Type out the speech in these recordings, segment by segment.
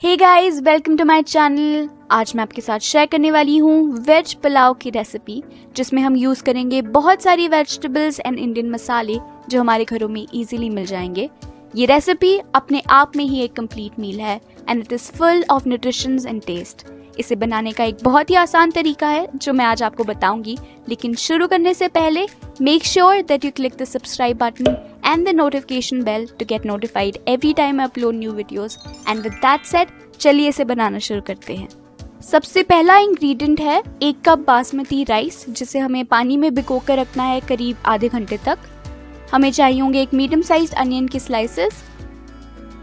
Hey guys, welcome to my channel. आज मैं आपके साथ शेयर करने वाली हूँ वेज पुलाव की रेसिपी, जिसमें हम यूज़ करेंगे बहुत सारी वेजिटेबल्स एंड इंडियन मसाले जो हमारे घरों में इजीली मिल जाएंगे। ये रेसिपी अपने आप में ही एक कंप्लीट मील है and it is full of nutritions and taste. इसे बनाने का एक बहुत ही आसान तरीका है जो मैं आज आपको बताऊंगी, लेकिन शुरू करने से पहले make sure that you click the subscribe button and the notification bell to get notified every time I upload new videos. And with that said, चलिए इसे बनाना शुरू करते हैं। सबसे पहला इंग्रेडिएंट है 1 कप बासमती राइस, जिसे हमें पानी में भिगो कर रखना है करीब आधे घंटे तक। हमें चाहिए होंगे एक मीडियम साइज्ड अनियन के स्लाइसेस,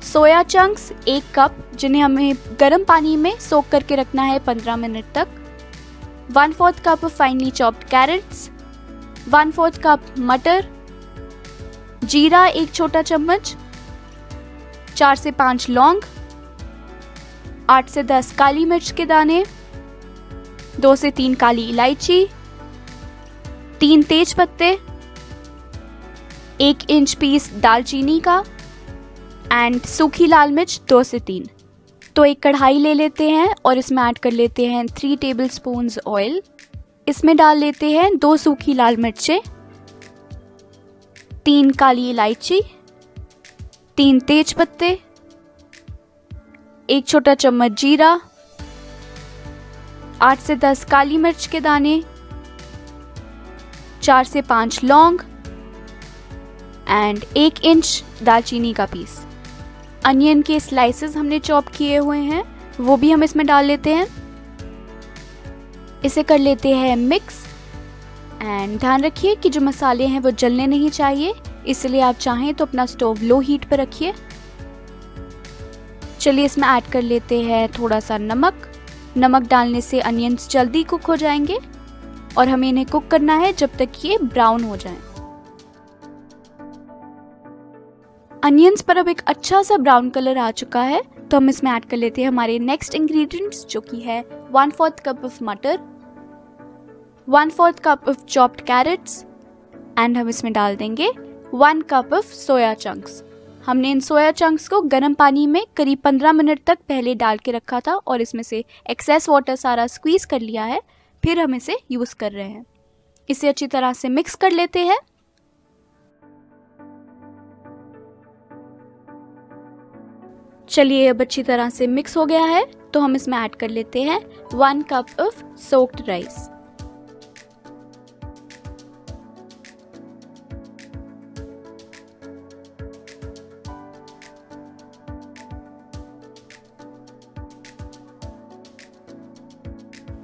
सोया चंक्स 1 कप, जिन्हें हमें गर्म पानी में सोक करके रखना है 15 मिनट तक, 1/4 cup finely chopped carrots, 1/4 cup मटर, जीरा 1 छोटा चम्मच, 4 से 5 लौंग, 8 से 10 काली मिर्च के दाने, 2 से 3 काली इलायची, 3 तेज पत्ते, 1 इंच पीस दालचीनी का एंड सूखी लाल मिर्च 2 से 3। तो एक कढ़ाई ले लेते हैं और इसमें ऐड कर लेते हैं 3 टेबलस्पून्स ऑयल। इसमें डाल लेते हैं 2 सूखी लाल मिर्चें, 3 काली इलायची, 3 तेज पत्ते, 1 छोटा चम्मच जीरा, 8 से 10 काली मिर्च के दाने, 4 से 5 लौंग एंड 1 इंच दालचीनी का पीस। अनियन के स्लाइसेस हमने चॉप किए हुए हैं, वो भी हम इसमें डाल लेते हैं। इसे कर लेते हैं मिक्स एंड ध्यान रखिए कि जो मसाले हैं वो जलने नहीं चाहिए, इसलिए आप चाहें तो अपना स्टोव लो हीट पर रखिए। चलिए इसमें ऐड कर लेते हैं थोड़ा सा नमक। नमक डालने से अनियंस जल्दी कुक हो जाएंगे और हमें इन्हें कुक करना है जब तक ये ब्राउन हो जाएं। अनियंस पर अब एक अच्छा सा ब्राउन कलर आ चुका है, तो हम इसमें ऐड कर लेते हैं हमारे नेक्स्ट इंग्रेडिएंट्स, जो कि है 1/4 कप ऑफ मटर, 1/4 cup of chopped carrots and हम इसमें डाल देंगे 1 कप ऑफ सोया चंक्स। हमने इन सोया चंक्स को गर्म पानी में करीब 15 मिनट तक पहले डाल के रखा था और इसमें से एक्सेस वाटर सारा स्क्वीज कर लिया है, फिर हम इसे यूज कर रहे हैं। इसे अच्छी तरह से मिक्स कर लेते हैं। चलिए अब अच्छी तरह से मिक्स हो गया है, तो हम इसमें ऐड कर लेते हैं 1 कप ऑफ सोक्ड राइस।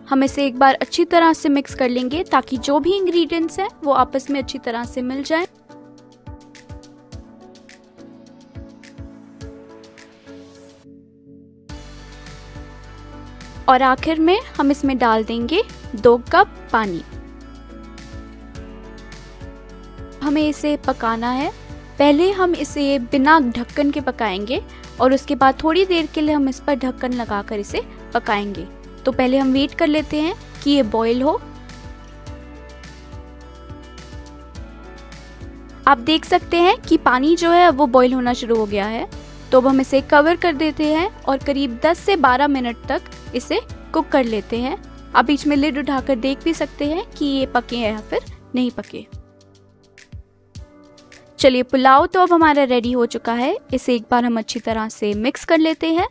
हम इसे एक बार अच्छी तरह से मिक्स कर लेंगे ताकि जो भी इंग्रेडिएंट्स हैं वो आपस में अच्छी तरह से मिल जाएं। और आखिर में हम इसमें डाल देंगे 2 कप पानी। हमें इसे पकाना है। पहले हम इसे बिना ढक्कन के पकाएंगे और उसके बाद थोड़ी देर के लिए हम इस पर ढक्कन लगाकर इसे पकाएंगे। तो पहले हम वेट कर लेते हैं कि ये बॉईल हो। आप देख सकते हैं कि पानी जो है वो बॉईल होना शुरू हो गया है, तो अब हम इसे कवर कर देते हैं और करीब 10 से 12 मिनट तक इसे कुक कर लेते हैं। आप बीच में लिड उठाकर देख भी सकते हैं कि ये पके हैं या फिर नहीं पके। चलिए पुलाव तो अब हमारा रेडी हो चुका है। इसे एक बार हम अच्छी तरह से मिक्स कर लेते हैं।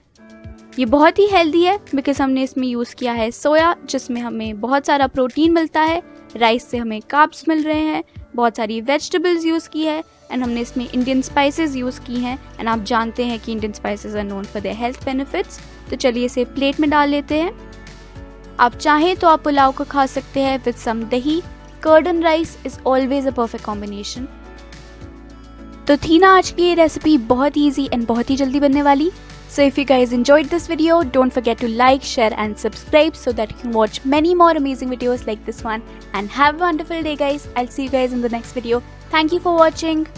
ये बहुत ही हेल्दी है बिकॉज हमने इसमें यूज़ किया है सोया, जिसमें हमें बहुत सारा प्रोटीन मिलता है। राइस से हमें कार्ब्स मिल रहे हैं, बहुत सारी वेजिटेबल्स यूज़ की है एंड हमने इसमें इंडियन स्पाइसेस यूज़ की हैं एंड आप जानते हैं कि Indian spices are known for their health benefits. तो चलिए इसे प्लेट में डाल लेते हैं। आप चाहें तो आप पुलाव को खा सकते हैं विद सम दही। Curd and rice is always a perfect combination. तो थी ना आज की ये रेसिपी बहुत ईजी एंड बहुत ही जल्दी बनने वाली। So if you guys enjoyed this video, don't forget to like, share and subscribe so that you can watch many more amazing videos like this one. And have a wonderful day guys. I'll see you guys in the next video. Thank you for watching.